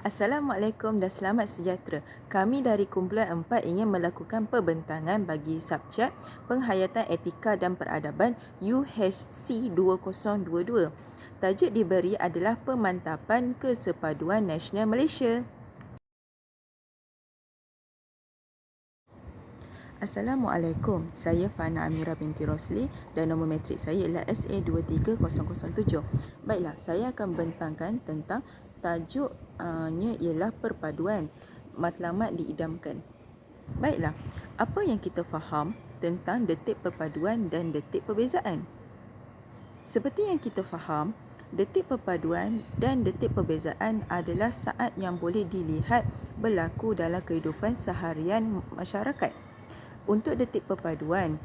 Assalamualaikum dan selamat sejahtera. Kami dari kumpulan 4 ingin melakukan perbentangan bagi subjek Penghayatan Etika dan Peradaban UHC 2022. Tajuk diberi adalah Pemantapan Kesepaduan Nasional Malaysia. Assalamualaikum, saya Fana Amira binti Rosli dan nombor matrik saya ialah SA23007. Baiklah, saya akan bentangkan tentang tajuknya ialah perpaduan, matlamat diidamkan. Baiklah, apa yang kita faham tentang detik perpaduan dan detik perbezaan? Seperti yang kita faham, detik perpaduan dan detik perbezaan adalah saat yang boleh dilihat berlaku dalam kehidupan seharian masyarakat. Untuk detik perpaduan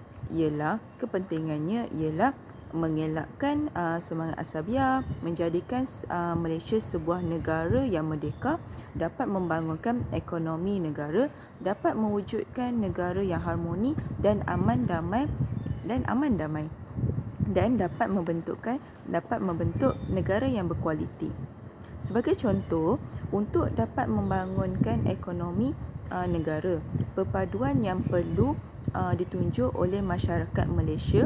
kepentingannya ialah mengelakkan semangat asabiah, menjadikan Malaysia sebuah negara yang merdeka, dapat membangunkan ekonomi negara, dapat mewujudkan negara yang harmoni dan aman damai dan dapat membentuk negara yang berkualiti. Sebagai contoh, untuk dapat membangunkan ekonomi negara, perpaduan yang perlu ditunjuk oleh masyarakat Malaysia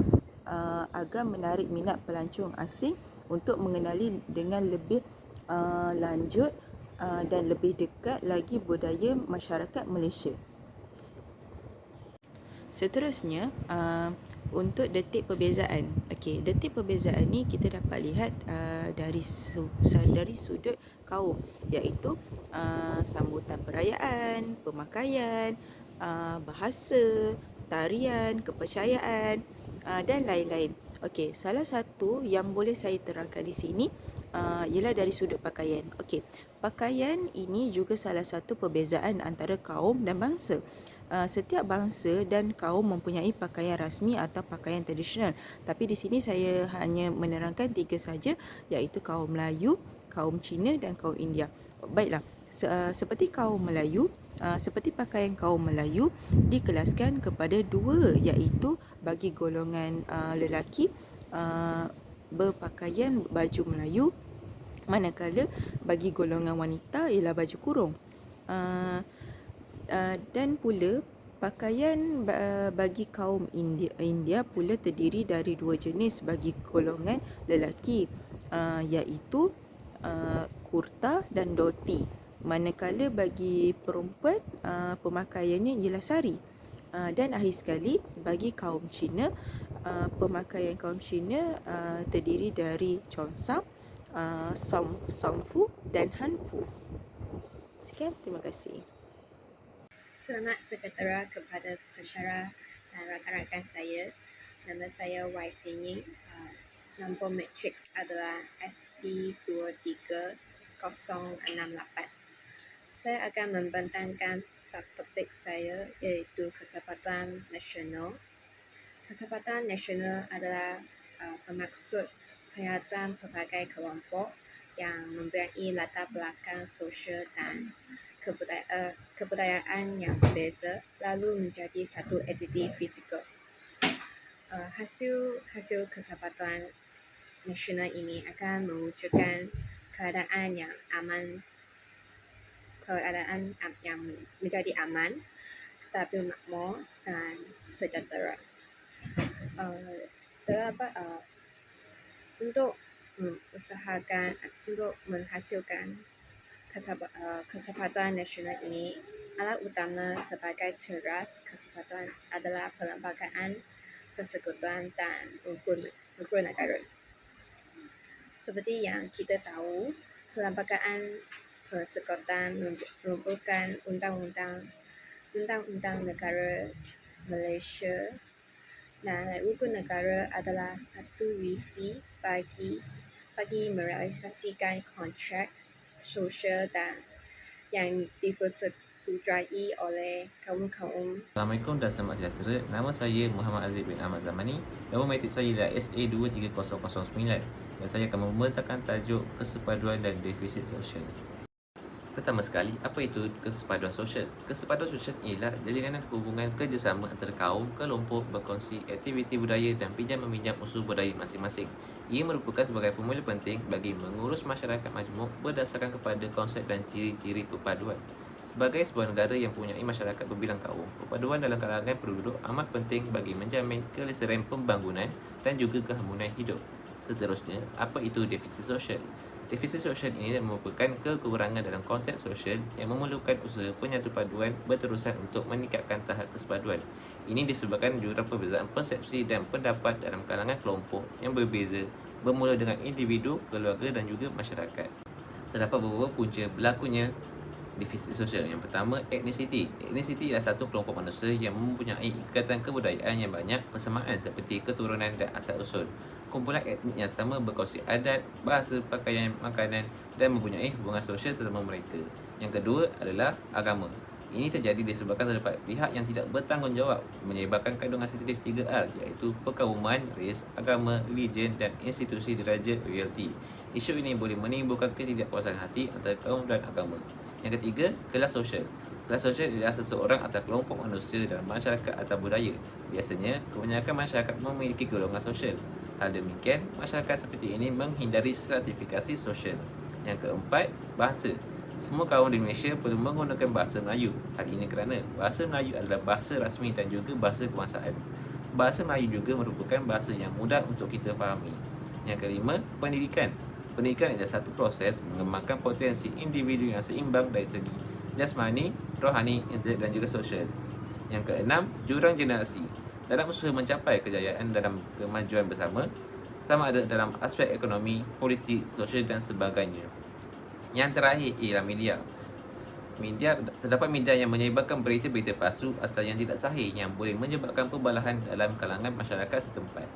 agar menarik minat pelancong asing untuk mengenali dengan lebih lanjut dan lebih dekat lagi budaya masyarakat Malaysia. Seterusnya, untuk detik perbezaan. Okey, detik perbezaan ni kita dapat lihat dari sudut kaum, iaitu sambutan perayaan, pemakaian, bahasa, tarian, kepercayaan dan lain-lain. Okey, salah satu yang boleh saya terangkan di sini ialah dari sudut pakaian. Okey, pakaian ini juga salah satu perbezaan antara kaum dan bangsa. Setiap bangsa dan kaum mempunyai pakaian rasmi atau pakaian tradisional. Tapi di sini saya hanya menerangkan 3 saja, iaitu kaum Melayu, kaum Cina dan kaum India. Baiklah, seperti kaum Melayu, seperti pakaian kaum Melayu dikelaskan kepada 2, iaitu bagi golongan lelaki berpakaian baju Melayu, manakala bagi golongan wanita ialah baju kurung. Dan pula pakaian bagi kaum India pula terdiri dari 2 jenis bagi golongan lelaki, iaitu kurta dan dhoti, manakala bagi perempuan pemakaiannya ialah sari. Dan akhir sekali bagi kaum Cina, pemakaian kaum Cina terdiri dari cheongsam, songfu dan hanfu. Sekian, terima kasih. Selamat sejahtera kepada pensyarah dan rakan-rakan saya. Nama saya Y. Sinying. Nombor matriks adalah SP23068. Saya akan membentangkan subtopik saya, iaitu Kesempatan Nasional. Kesempatan Nasional adalah bermaksud perkhidmatan pelbagai kelompok yang mempunyai latar belakang sosial dan kebudayaan yang berbeza, lalu menjadi satu entiti fizikal. Hasil Kesempatan Nasional ini akan mewujudkan keadaan yang menjadi aman, stabil, makmur dan sejahtera. Untuk menghasilkan Kesempatan Nasional ini, alat utama sebagai teras kesempatan adalah perlembagaan, persekutuan dan rukun negara. Seperti yang kita tahu, perlembagaan persekutuan merupakan undang-undang negara Malaysia, dan rukun negara adalah satu visi bagi merealisasikan kontrak sosial dan yang dipersetujui oleh kaum-kaum. Assalamualaikum dan selamat sejahtera. Nama saya Muhammad Aziz bin Ahmad Zamani. Nombor matrik saya ialah SA23009 dan saya akan membentangkan tajuk Kesepaduan dan Defisit Sosial. Pertama sekali, apa itu kesepaduan sosial? Kesepaduan sosial ialah jalinan hubungan kerjasama antara kaum, kelompok, berkongsi aktiviti budaya dan pinjam-meminjam unsur budaya masing-masing. Ia merupakan sebagai formula penting bagi mengurus masyarakat majmuk berdasarkan kepada konsep dan ciri-ciri perpaduan. Sebagai sebuah negara yang mempunyai masyarakat berbilang kaum, perpaduan dalam kalangan penduduk amat penting bagi menjamin kelestarian pembangunan dan juga keharmonian hidup. Seterusnya, apa itu defisit sosial? Defisit sosial ini merupakan kekurangan dalam konteks sosial yang memerlukan usaha penyatupaduan berterusan untuk meningkatkan tahap kesepaduan. Ini disebabkan jurang perbezaan persepsi dan pendapat dalam kalangan kelompok yang berbeza bermula dengan individu, keluarga dan juga masyarakat. Terdapat beberapa punca berlakunya defisit sosial. Yang pertama, etnisiti. Etnisiti ialah satu kelompok manusia yang mempunyai ikatan kebudayaan yang banyak persamaan seperti keturunan dan asal-usul. Kumpulan etnik yang sama berkongsi adat, bahasa, pakaian, makanan dan mempunyai hubungan sosial sesama mereka. Yang kedua adalah agama. Ini terjadi disebabkan terdapat pihak yang tidak bertanggungjawab menyebabkan kandungan sensitif 3R iaitu perkauman, ras, agama, religion dan institusi derajat royalty. Isu ini boleh menimbulkan ketidakpuasan hati antara kaum dan agama. Yang ketiga, kelas sosial. Kelas sosial adalah seseorang atau kelompok manusia dalam masyarakat atau budaya. Biasanya, kebanyakan masyarakat memiliki golongan sosial. Hal demikian, masyarakat seperti ini menghindari stratifikasi sosial. Yang keempat, bahasa. Semua kaum di Malaysia perlu menggunakan bahasa Melayu. Hal ini kerana bahasa Melayu adalah bahasa rasmi dan juga bahasa kebangsaan. Bahasa Melayu juga merupakan bahasa yang mudah untuk kita fahami. Yang kelima, pendidikan. Pendidikan adalah satu proses mengembangkan potensi individu yang seimbang dari segi jasmani, rohani, intelek dan juga sosial. Yang keenam, jurang generasi. Dalam usaha mencapai kejayaan dalam kemajuan bersama, sama ada dalam aspek ekonomi, politik, sosial dan sebagainya. Yang terakhir ialah media. Terdapat media yang menyebarkan berita-berita palsu atau yang tidak sahih yang boleh menyebabkan perbalahan dalam kalangan masyarakat setempat.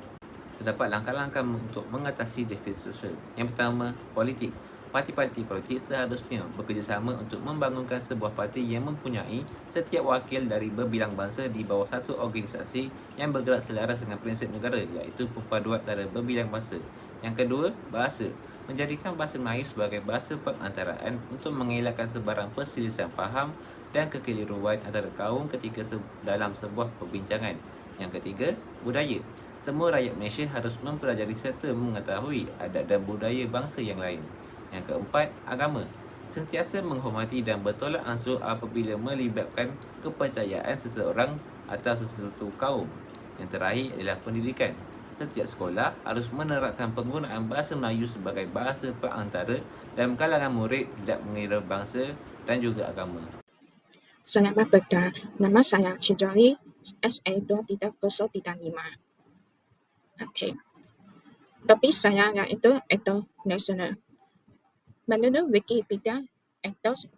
Terdapat langkah-langkah untuk mengatasi defisit sosial. Yang pertama, politik. Parti-parti politik seharusnya bekerjasama untuk membangunkan sebuah parti yang mempunyai setiap wakil dari berbilang bangsa di bawah satu organisasi yang bergerak selaras dengan prinsip negara iaitu perpaduan antara berbilang bangsa. Yang kedua, bahasa. Menjadikan bahasa Melayu sebagai bahasa perantaraan untuk mengelakkan sebarang perselisihan faham dan kekeliruan antara kaum ketika dalam sebuah perbincangan. Yang ketiga, budaya. Semua rakyat Malaysia harus mempelajari serta mengetahui adat dan budaya bangsa yang lain. Yang keempat, agama. Sentiasa menghormati dan bertolak ansur apabila melibatkan kepercayaan seseorang atau sesuatu kaum. Yang terakhir adalah pendidikan. Setiap sekolah harus menerapkan penggunaan bahasa Melayu sebagai bahasa perantara dalam kalangan murid tidak mengira bangsa dan juga agama. Selamat petang, nama saya Cijali, SA23035. Okey. Topik saya iaitu ethos nasional. Menurut Wikipedia, ethos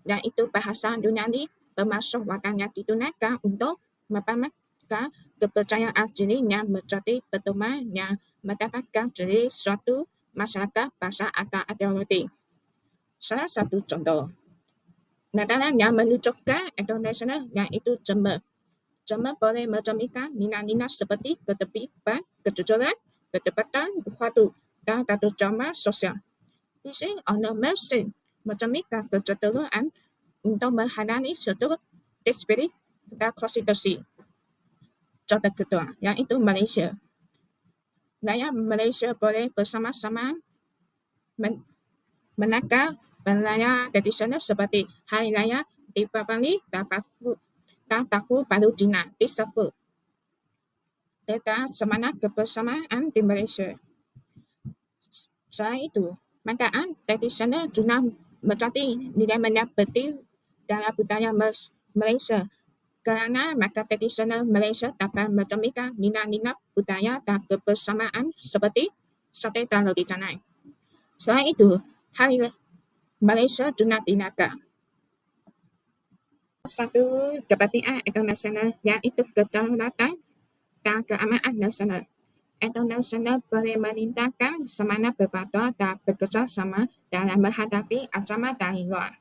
iaitu bahasa duniawi bermaksud watak yang digunakan untuk memamerkan kepercayaan diri yang menjadi pedoman yang mendapatkan diri suatu masyarakat, bangsa atau ideologi. Salah satu contoh negara yang menunjukkan ethos nasional iaitu Jerman. Jerman boleh mencerminkan nilai-nilai seperti ketertiban, kejujuran, ketepatan waktu, dan tanggungjawab sosial. Visi Mercy mencerminkan kecenderungan untuk menghadiri seluruh disiplin dan konstitusi. Contoh kedua, yaitu Malaysia. Rakyat Malaysia boleh bersama-sama menangkap perayaan tradisional seperti Hari Raya Deepavali dan Tahun Baru Cina disebut dengan semangat kebersamaan di Malaysia. Selain itu, makanan tradisional juga menjadi nilai-nilai penting dalam budaya Malaysia kerana makanan tradisional Malaysia dapat mencerminkan nilai-nilai budaya dan kebersamaan seperti sate dan roti canai. Selain itu, Hari Malaysia juga dinaikkan satu kepentingan internasional iaitu kedaulatan dan keamanan nasional. Internasional boleh meningkatkan semangat berpadu dan bekerjasama dalam menghadapi ancaman dari luar.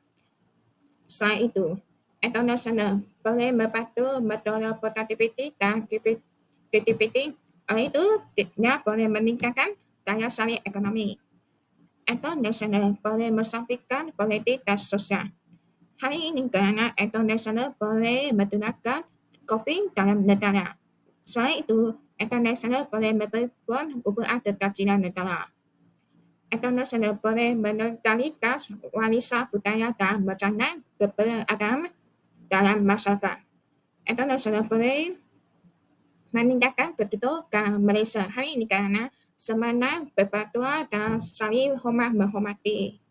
Selain itu, internasional boleh membantu mendorong produktiviti dan kreativiti. Oleh itu, dia boleh meningkatkan daya saing ekonomi. internasional boleh mensampaikan politik dan sosial. Hari ini kerana internasional boleh menggunakan COVID dalam negara. Selain itu, internasional boleh memperkuat hubungan kegajian negara. Internasional boleh mengendalikan warisan budaya dan makanan keberagaman dalam masyarakat. Internasional boleh meningkatkan kedudukan Malaysia hari ini kerana semangat berpatuah dan saling hormat menghormati.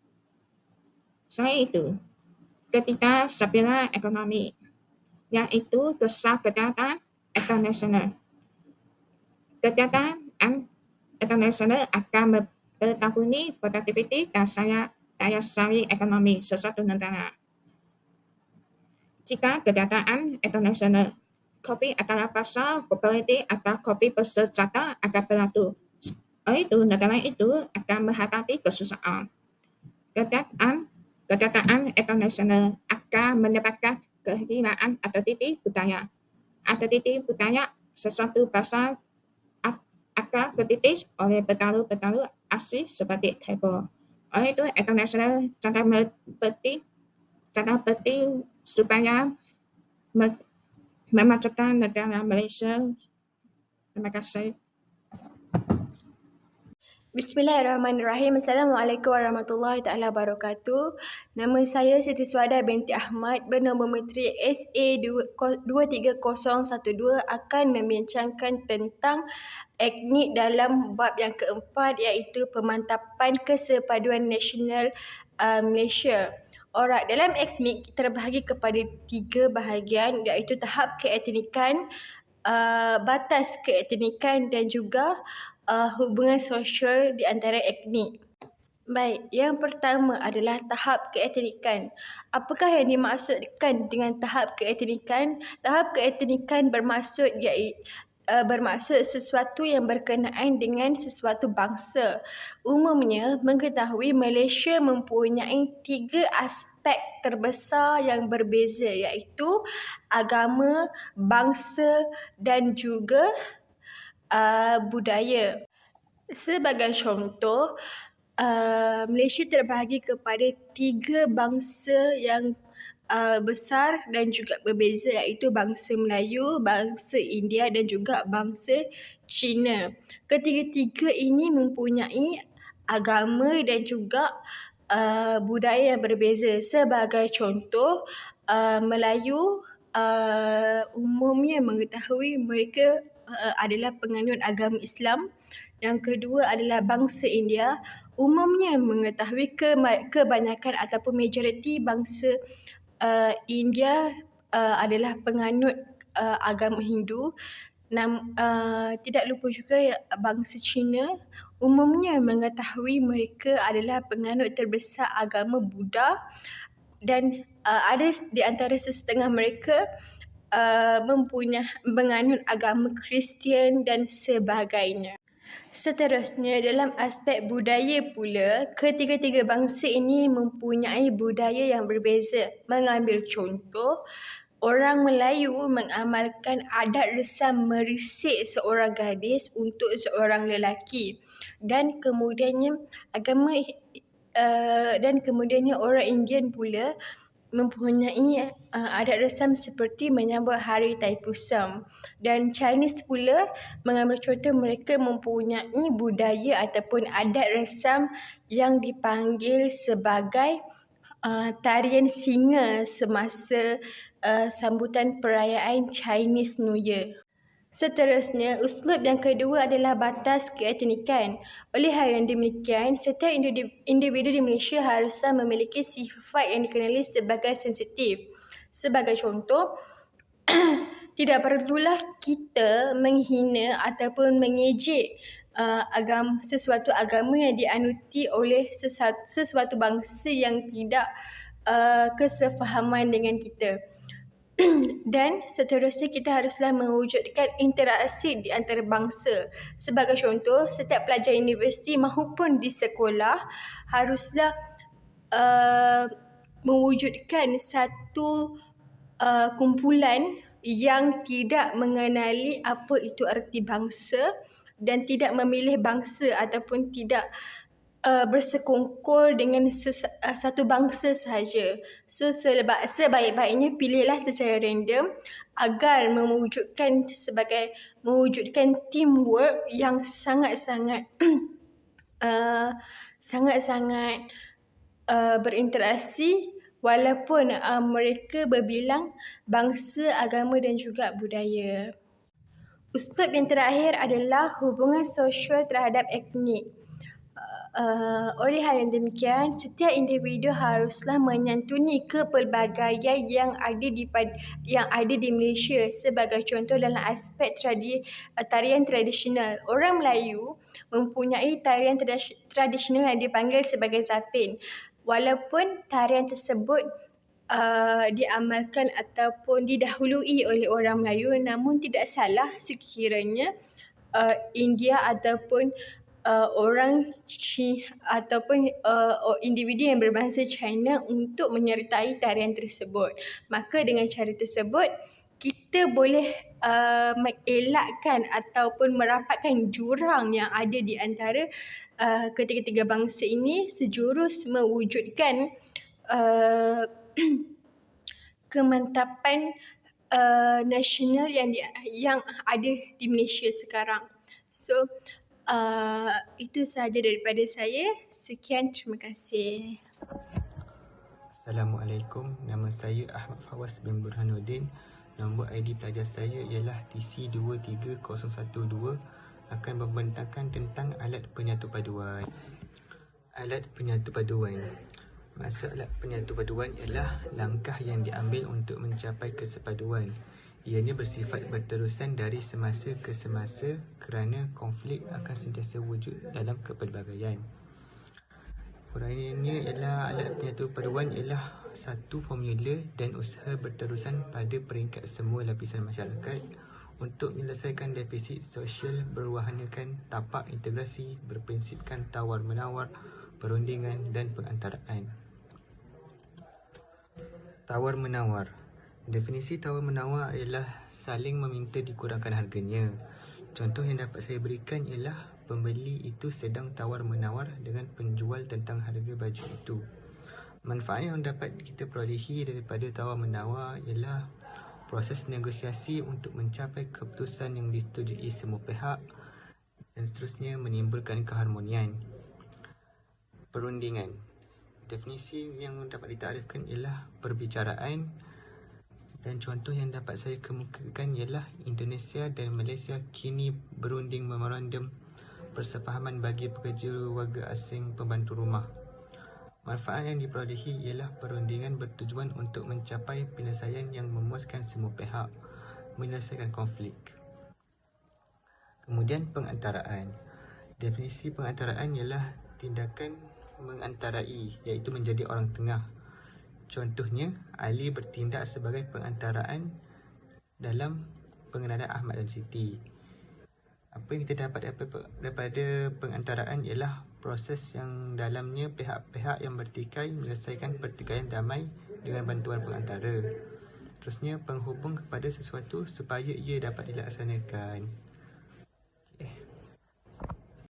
Selain itu, ketidakstabilan ekonomi, iaitu kejahatan internasional. Kejahatan internasional akan mempengaruhi produktiviti dan daya saing ekonomi sesuatu negara. Jika kejahatan internasional COVID adalah pasal politik atau COVID bersenjata akan berlaku. Oleh itu, negara itu akan menghadapi kesusahan. Kejahatan internasional akan menyebabkan kehilangan identiti budaya. Identiti budaya sesuatu pasal akan tertitis oleh bertalu-bertalu asli seperti Taiwan. Oleh itu, internasional sangat penting supaya memajukan negara Malaysia. Terima kasih. Bismillahirrahmanirrahim. Assalamualaikum warahmatullahi taala wabarakatuh. Nama saya Siti Suada binti Ahmad bernombor menteri SA23012 akan membincangkan tentang etnik dalam bab yang keempat iaitu pemantapan kesepaduan nasional Malaysia. Alright, dalam etnik terbahagi kepada 3 bahagian iaitu tahap keetnikan, batas keetnikan dan juga hubungan sosial di antara etnik. Baik, yang pertama adalah tahap keetnikan. Apakah yang dimaksudkan dengan tahap keetnikan? Tahap keetnikan bermaksud sesuatu yang berkenaan dengan sesuatu bangsa. Umumnya, mengetahui Malaysia mempunyai 3 aspek terbesar yang berbeza iaitu agama, bangsa dan juga budaya. Sebagai contoh, Malaysia terbahagi kepada 3 bangsa yang besar dan juga berbeza iaitu bangsa Melayu, bangsa India dan juga bangsa Cina. Ketiga-tiga ini mempunyai agama dan juga budaya yang berbeza. Sebagai contoh, Melayu umumnya mengetahui mereka adalah penganut agama Islam. Yang kedua adalah bangsa India. Umumnya mengetahui kebanyakan ataupun majoriti bangsa India adalah penganut agama Hindu. Tidak lupa juga bangsa Cina. Umumnya mengetahui mereka adalah penganut terbesar agama Buddha. Dan ada di antara sesetengah mereka menganut agama Kristian dan sebagainya. Seterusnya, dalam aspek budaya pula, ketiga-tiga bangsa ini mempunyai budaya yang berbeza. Mengambil contoh, orang Melayu mengamalkan adat resam merisik seorang gadis untuk seorang lelaki. Dan kemudiannya orang Indian pula mempunyai adat resam seperti menyambut hari Taipusam. Dan Chinese pula mengambil contoh, mereka mempunyai budaya ataupun adat resam yang dipanggil sebagai tarian singa semasa sambutan perayaan Chinese New Year. Seterusnya, uslub yang kedua adalah batas keetnikan. Oleh hal yang demikian, setiap individu di Malaysia haruslah memiliki sifat yang dikenali sebagai sensitif. Sebagai contoh, tidak perlulah kita menghina ataupun mengejek sesuatu agama yang dianuti oleh sesuatu bangsa yang tidak kesefahaman dengan kita. Dan seterusnya, kita haruslah mewujudkan interaksi di antara bangsa. Sebagai contoh, setiap pelajar universiti maupun di sekolah haruslah mewujudkan satu kumpulan yang tidak mengenali apa itu erti bangsa dan tidak memilih bangsa ataupun tidak bersekongkol dengan satu bangsa sahaja. So sebaik-baiknya pilihlah secara random agar mewujudkan teamwork yang sangat-sangat sangat-sangat berinteraksi walaupun mereka berbilang bangsa, agama dan juga budaya. Uslub yang terakhir adalah hubungan sosial terhadap etnik. Oleh hal yang demikian, setiap individu haruslah menyantuni kepelbagaian yang ada di Malaysia. Sebagai contoh dalam aspek tarian tradisional, orang Melayu mempunyai tarian tradisional yang dipanggil sebagai zapin. Walaupun tarian tersebut diamalkan ataupun didahului oleh orang Melayu, namun tidak salah sekiranya India ataupun orang ataupun individu yang berbahasa China untuk menyertai tarian tersebut. Maka dengan cara tersebut kita boleh mengelakkan ataupun merapatkan jurang yang ada di antara ketiga-tiga bangsa ini sejurus mewujudkan kemantapan nasional yang ada di Malaysia sekarang. So itu sahaja daripada saya. Sekian, terima kasih. Assalamualaikum, nama saya Ahmad Fawaz bin Burhanuddin. Nombor ID pelajar saya ialah TC23012, akan membentangkan tentang alat penyatu paduan. Alat penyatu paduan. Maksud alat penyatu paduan ialah langkah yang diambil untuk mencapai kesepaduan. Ianya bersifat berterusan dari semasa ke semasa kerana konflik akan sentiasa wujud dalam kepelbagaian. Uraiannya ialah alat penyatu paduan ialah satu formula dan usaha berterusan pada peringkat semua lapisan masyarakat untuk menyelesaikan defisit sosial berwahanakan tapak integrasi berprinsipkan tawar-menawar, perundingan dan pengantaraan. Tawar-menawar. Definisi tawar-menawar ialah saling meminta dikurangkan harganya. Contoh yang dapat saya berikan ialah pembeli itu sedang tawar-menawar dengan penjual tentang harga baju itu. Manfaat yang dapat kita perolehi daripada tawar-menawar ialah proses negosiasi untuk mencapai keputusan yang disetujui semua pihak dan seterusnya menimbulkan keharmonian. Perundingan. Definisi yang dapat ditarifkan ialah perbicaraan. Dan contoh yang dapat saya kemukakan ialah Indonesia dan Malaysia kini berunding memorandum persefahaman bagi pekerja warga asing pembantu rumah. Manfaat yang diperolehi ialah perundingan bertujuan untuk mencapai penyelesaian yang memuaskan semua pihak, menyelesaikan konflik. Kemudian pengantaraan. Definisi pengantaraan ialah tindakan mengantarai, iaitu menjadi orang tengah. Contohnya, Ali bertindak sebagai pengantaraan dalam pengenalan Ahmad dan Siti. Apa yang kita dapat daripada pengantaraan ialah proses yang dalamnya pihak-pihak yang bertikai menyelesaikan pertikaian damai dengan bantuan pengantara. Terusnya, penghubung kepada sesuatu supaya ia dapat dilaksanakan.